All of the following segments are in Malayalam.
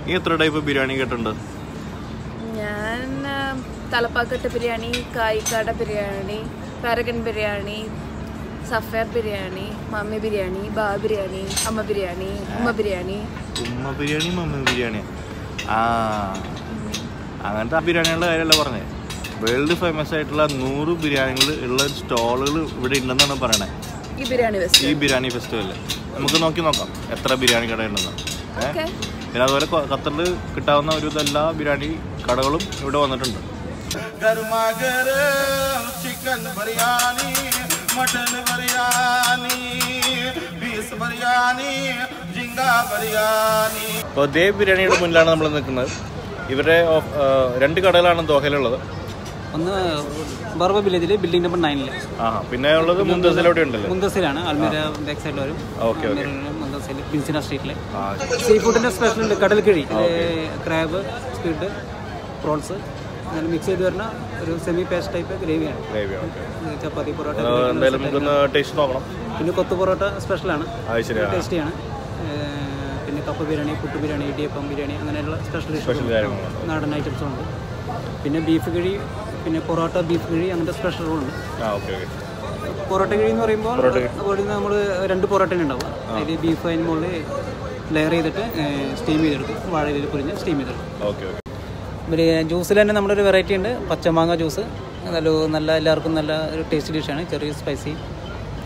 ഈ എത്ര ടൈപ്പ് ബിരിയാണി കേട്ടിട്ടുണ്ട്? ഞാൻ തലപ്പാക്കട്ട് ബിരിയാണി, കായിക്കാട ബിരിയാണി, പാരഗൺ ബിരിയാണി, സഫേർ ബിരിയാണി, മമ്മി ബിരിയാണി, ബാ ബിരിയാണി, അമ്മ ബിരിയാണി, ഉമ്മ ബിരിയാണി. ഉമ്മ ബിരിയാണി, മമ്മി ബിരിയാണി. അങ്ങനത്തെ ബിരിയാണികളുടെ കാര്യമല്ല പറഞ്ഞത്. വേൾഡ് ഫേമസ് ആയിട്ടുള്ള 100 ബിരിയാണികൾ ഉള്ള സ്റ്റോളുകൾ ഇവിടെ ഉണ്ടെന്നാണ് പറയണേ ഈ ബിരിയാണി ഫെസ്റ്റിവലിൽ. നമുക്ക് നോക്കാം എത്ര ബിരിയാണി കടയുണ്ടെന്ന്. പിന്നെ അതുപോലെ ഖത്തറിൽ കിട്ടാവുന്ന ഒരു എല്ലാ ബിരിയാണി കടകളും ഇവിടെ വന്നിട്ടുണ്ട്. Chicken biryani, mutton biryani, beef biryani, ജിംഗ ബിരിയാണി. അപ്പോൾ ദേ ബിരിയാണിയുടെ മുന്നിലാണ് നമ്മൾ നിൽക്കുന്നത്. ഇവരുടെ 2 കടകളാണ് ദോഹയിലുള്ളത്. ഒന്ന് ബർബ വില്ലേജിൽ ബിൽഡിംഗ് നമ്പർ 9. പിന്നെ ഉള്ളത് മുന്തസിലോടെ ഉണ്ടല്ലോ. മുന്തസിലാണ് അൽമീര ബാക്ക് സൈഡിൽ വരും. മുന്തസിൽ പിൻസിന സ്ട്രീറ്റിലെ സീ ഫുഡിന്റെ സ്പെഷ്യൽ ഉണ്ട്. കടൽക്കിഴി, ക്രാബ്, സ്ക്വിഡ്, പ്രോൺസ് അങ്ങനെ മിക്സ് ചെയ്ത് വരുന്ന ഒരു സെമി പേസ്റ്റ് ടൈപ്പ് ഗ്രേവിയാണ്. ചപ്പാത്തി പൊറോട്ട ടേസ്റ്റ് നോക്കണം. പിന്നെ കൊത്തു പൊറോട്ട സ്പെഷ്യലാണ്, ടേസ്റ്റിയാണ്. പിന്നെ കപ്പ ബിരിയാണി, പുട്ട് ബിരിയാണി, ഇടിയപ്പം ബിരിയാണി അങ്ങനെയുള്ള സ്പെഷ്യൽ നാടൻ ഐറ്റംസും ഉണ്ട്. പിന്നെ ബീഫ് കിഴി, പിന്നെ പൊറോട്ട ബീഫ് കിഴി അങ്ങനത്തെ സ്പെഷ്യൽ ഉണ്ട്. പൊറോട്ട കിഴി എന്ന് പറയുമ്പോൾ നമ്മൾ 2 പൊറോട്ട ഉണ്ടാവും. അതിൽ ബീഫ് അതിന് മുകളിൽ ലെയർ ചെയ്തിട്ട് സ്റ്റീം ചെയ്തെടുക്കും. വാഴയില പൊരിഞ്ഞ് സ്റ്റീം ചെയ്തെടുക്കും. പിന്നെ ജ്യൂസിൽ തന്നെ നമ്മുടെ ഒരു വെറൈറ്റി ഉണ്ട്, പച്ചമാങ്ങ ജ്യൂസ്. നല്ല എല്ലാവർക്കും നല്ല ഒരു ടേസ്റ്റി ഡിഷാണ്. ചെറിയ സ്പൈസി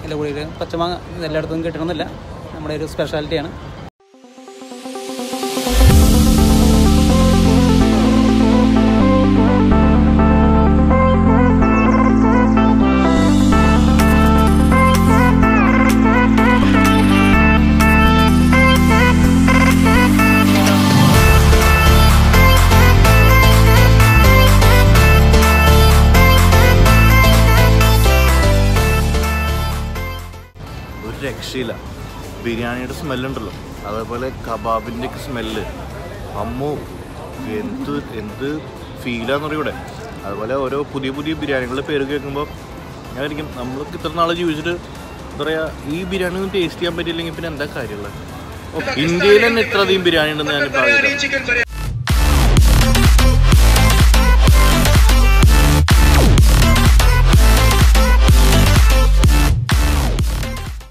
എല്ലാം കൂടി. പച്ചമാങ്ങ എല്ലായിടത്തും കിട്ടണമെന്നില്ല, നമ്മുടെ ഒരു സ്പെഷ്യാലിറ്റിയാണ്. രക്ഷയില്ല. ബിരിയാണിയുടെ സ്മെല്ലുണ്ടല്ലോ, അതേപോലെ കബാബിൻ്റെ സ്മെല്ല്. അമ്മോ, എന്ത് ഫീലാന്ന് പറയും ഇവിടെ. അതുപോലെ ഓരോ പുതിയ ബിരിയാണികളുടെ പേര് കേൾക്കുമ്പോൾ ഞാനായിരിക്കും നമ്മൾക്ക് ഇത്ര നാൾ ജീവിച്ചിട്ട് എന്താ പറയുക, ഈ ബിരിയാണി ഒന്നും ടേസ്റ്റ് ചെയ്യാൻ പറ്റിയില്ലെങ്കിൽ പിന്നെ എന്താ കാര്യമുള്ളത്. ഇന്ത്യയിൽ തന്നെ ഇത്രയധികം ബിരിയാണി ഉണ്ടെന്ന് ഞാനിപ്പോൾ അറിയില്ല.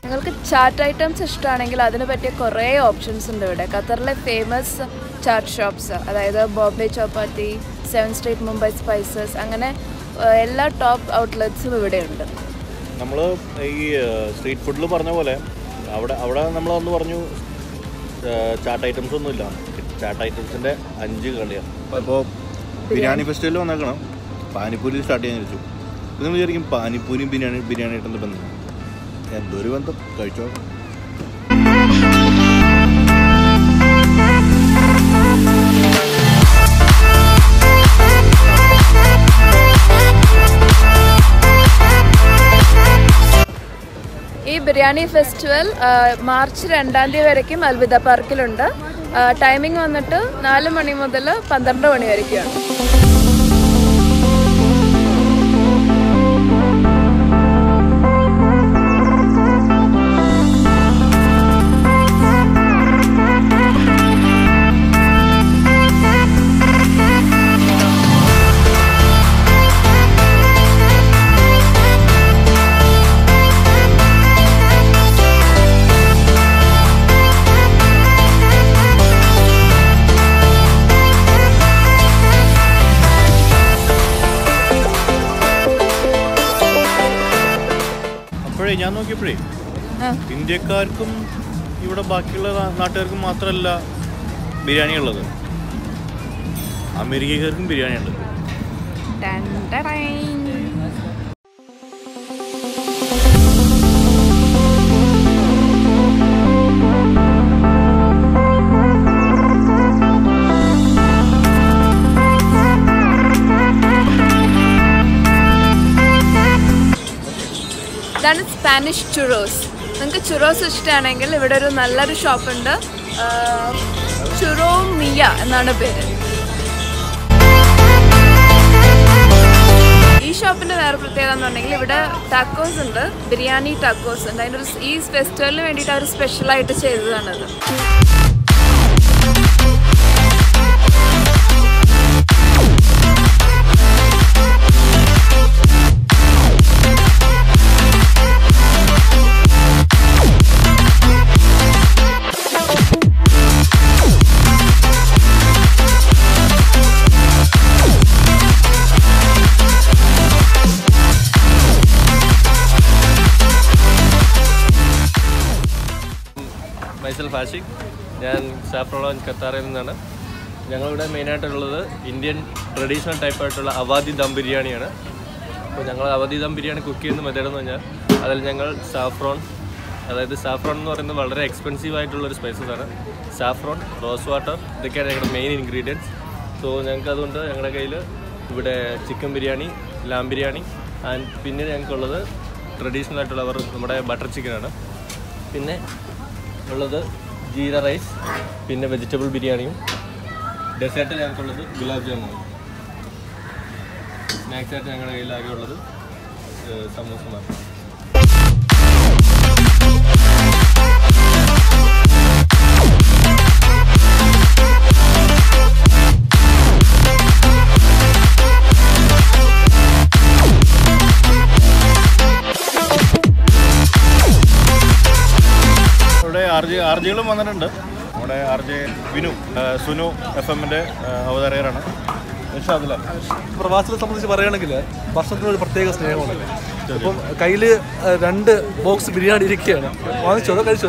നിങ്ങൾക്ക് ചാറ്റ് ഐറ്റംസ് ഇഷ്ടമാണെങ്കിൽ അതിന് പറ്റിയ കുറേ ഓപ്ഷൻസ് ഉണ്ട് ഇവിടെ. ഖത്തറിലെ ഫേമസ് ചാറ്റ് ഷോപ്സ്, അതായത് ബോംബെ ചപ്പാത്തി, 7 സ്ട്രീറ്റ് മുംബൈ സ്പൈസസ്, അങ്ങനെ എല്ലാ ടോപ്പ് ഔട്ട്ലെറ്റ്സും ഇവിടെയുണ്ട്. നമ്മൾ ഈ സ്ട്രീറ്റ് ഫുഡിൽ പറഞ്ഞ പോലെ അവിടെ നമ്മളൊന്ന് പറഞ്ഞു ചാറ്റ് ഐറ്റംസ് ഒന്നും ഇല്ല. ചാറ്റ് ഐറ്റംസിൻ്റെ 5 കളിയാണ്. അപ്പോൾ ബിരിയാണി ഫെസ്റ്റിവലിൽ വന്നേക്കണം. പാനിപ്പൂരി സ്റ്റാർട്ട് ചെയ്യാൻ ചോദിച്ചു. നിങ്ങൾ വിചാരിക്കും പാനിപ്പൂരിയും ബിരിയാണി ആയിട്ടെന്ത് ബന്ധം? എന്തൊരു ബന്ധം, കഴിച്ചോ. ഈ ബിരിയാണി ഫെസ്റ്റിവൽ മാർച്ച് 2-ാം തീയതി വരയ്ക്കും അൽവിദ പാർക്കിലുണ്ട്. ടൈമിംഗ് വന്നിട്ട് 4 മണി മുതൽ 12 മണി വരയ്ക്കാണ്. ഞാൻ നോക്കിയപ്പോഴേ ഇന്ത്യക്കാർക്കും ഇവിടെ ബാക്കിയുള്ള നാട്ടുകാർക്കും മാത്രമല്ല ബിരിയാണി ഉള്ളത്, അമേരിക്കക്കാർക്കും ബിരിയാണി ഉണ്ട്. ഇതാണ് സ്പാനിഷ് ചുറോസ്. നിങ്ങൾക്ക് ചുറോസ് ഇഷ്ടമാണെങ്കിൽ ഇവിടെ ഒരു നല്ലൊരു ഷോപ്പുണ്ട്, ചുറോ മിയ എന്നാണ് പേര്. ഈ ഷോപ്പിൻ്റെ വേറെ പ്രത്യേകത എന്ന് പറഞ്ഞെങ്കിൽ ഇവിടെ ടാക്കോസ് ഉണ്ട്, ബിരിയാണി ടാക്കോസ് ഉണ്ട്. അതിൻ്റെ ഈ ഫെസ്റ്റിവലിന് വേണ്ടിയിട്ട് അവർ സ്പെഷ്യലായിട്ട് ചെയ്തതാണത്. ഫാഷിക്. ഞാൻ സാഫ്രോൺ ഖത്താറിൽ നിന്നാണ്. ഞങ്ങളിവിടെ മെയിനായിട്ടുള്ളത് ഇന്ത്യൻ ട്രഡീഷണൽ ടൈപ്പായിട്ടുള്ള അവധി ദം ബിരിയാണിയാണ്. അപ്പോൾ ഞങ്ങൾ അവധി ദം ബിരിയാണി കുക്ക് ചെയ്യുന്ന മെത്തേഡ് എന്ന് പറഞ്ഞാൽ അതിൽ ഞങ്ങൾ സാഫ്രോൺ എന്ന് പറയുന്നത് വളരെ എക്സ്പെൻസീവ് ആയിട്ടുള്ളൊരു സ്പൈസസ് ആണ്. സാഫ്രോൺ, റോസ് വാട്ടർ, ഇതൊക്കെയാണ് ഞങ്ങളുടെ മെയിൻ ഇൻഗ്രീഡിയൻറ്റ്സ്. സോ ഞങ്ങൾക്ക് അതുകൊണ്ട് ഞങ്ങളുടെ കയ്യിൽ ഇവിടെ chicken biryani, lamb biryani and പിന്നെ ഞങ്ങൾക്കുള്ളത് ട്രഡീഷണൽ ആയിട്ടുള്ള നമ്മുടെ ബട്ടർ ചിക്കനാണ്. പിന്നെ ഉള്ളത് ജീര റൈസ്, പിന്നെ വെജിറ്റബിൾ ബിരിയാണിയും. ഡെസേർട്ട് ഞങ്ങൾക്കുള്ളത് ഗുലാബ് ജാമുനും. സ്നാക്സായിട്ട് ഞങ്ങളുടെ കയ്യിലാകെ ഉള്ളത് സമൂസ മാത്രം. ഇവിടെ ആർജികളും വന്നിട്ടുണ്ട്. നമ്മുടെ RJ വിനു, സുനു FM-ൻ്റെ അവതാരകരാണ്. പ്രവാസികളെ സംബന്ധിച്ച് പറയുകയാണെങ്കിൽ ഭക്ഷണത്തിനൊരു പ്രത്യേക സ്നേഹമാണ്. അപ്പം കയ്യിൽ 2 ബോക്സ് ബിരിയാണി ഇരിക്കുകയാണ്. വാങ്ങിച്ചോ കഴിച്ചു?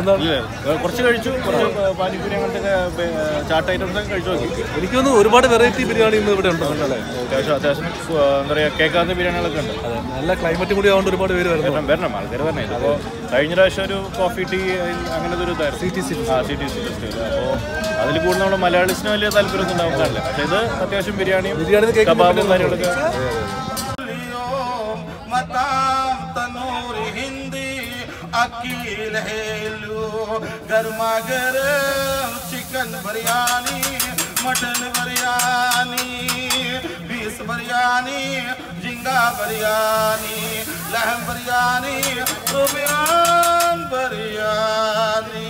കുറച്ച് കഴിച്ചു, കുറച്ച് പാനിപ്പൂരി അങ്ങനത്തെ ചാട്ട് ഐറ്റംസ് ഒക്കെ കഴിച്ചു നോക്കി. എനിക്ക് തോന്നുന്നു ഒരുപാട് വെറൈറ്റി ബിരിയാണി ഇന്ന് ഇവിടെ ഉണ്ടല്ലേ? അത്യാവശ്യം എന്താ പറയുക, കേൾക്കാത്ത ബിരിയാണികളൊക്കെ ഉണ്ട്. അതെ, നല്ല ക്ലൈമറ്റും കൂടി ആയതുകൊണ്ട് ഒരുപാട് പേര് വരണം ആൾക്കാർ വരണേ. അപ്പോൾ കഴിഞ്ഞ പ്രാവശ്യം ഒരു കോഫി ടീ അങ്ങനത്തെ ഒരു CTC ഫെസ്റ്റിവൽ. അപ്പോൾ അതിൽ കൂടുതൽ നമ്മുടെ മലയാളീസിന് വലിയ താല്പര്യമൊന്നും ഉണ്ടാവുന്നതല്ല. പക്ഷേ ഇത് അത്യാവശ്യം ബിരിയാണിയും കബാബും കാര്യങ്ങളൊക്കെ. अकील हेलू गर्मा गर्म chicken biryani, mutton biryani, beef biryani, झींगा बिरयानी, लहम बिरयानी, बिरयानी।